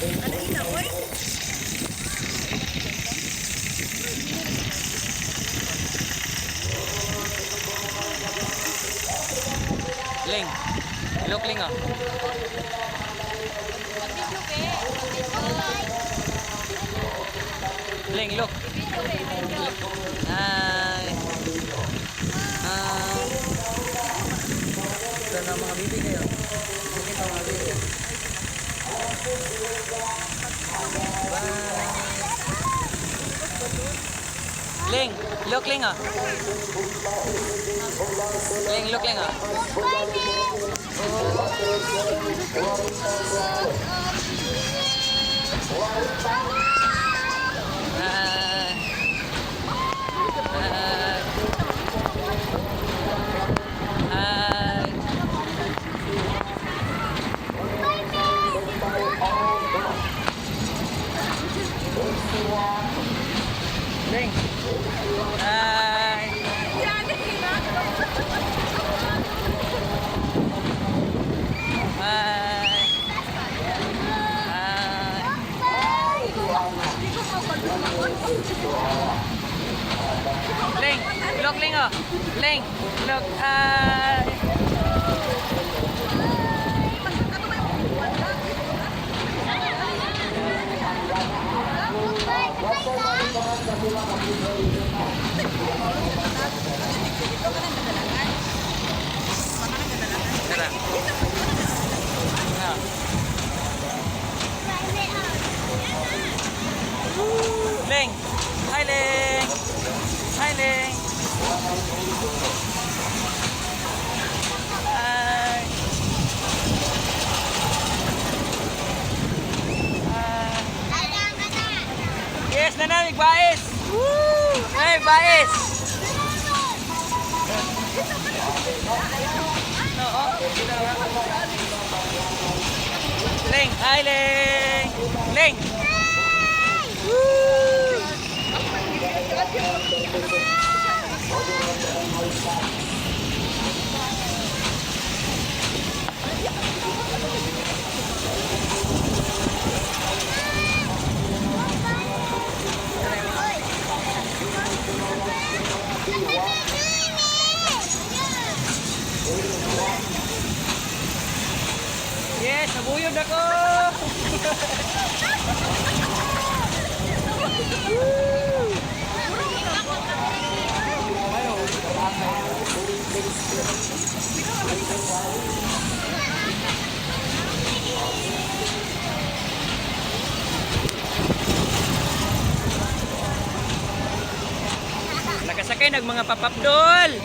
Ano ina, oy? Ling. Look, Ling, oh. Ling, look. Hi. Hi. Ito na mga bibi kayo. Nakita mga bibi. Bye. Ling, look, Ling, oh. Ling, look, Ling, oh. Ling. Hi. Hi. Ling, look, Ling, oh. Ling, look, hi. Tara. Ah. Ling. Hi, Ling. Hi, Ling. Hi. Yes, nanamig, bais. Woo! Hey, bais. Oo. Ling, hi, Ling. Ling. Woo! Yes, nabuyod ako. Nakasakay nag mga papapdol.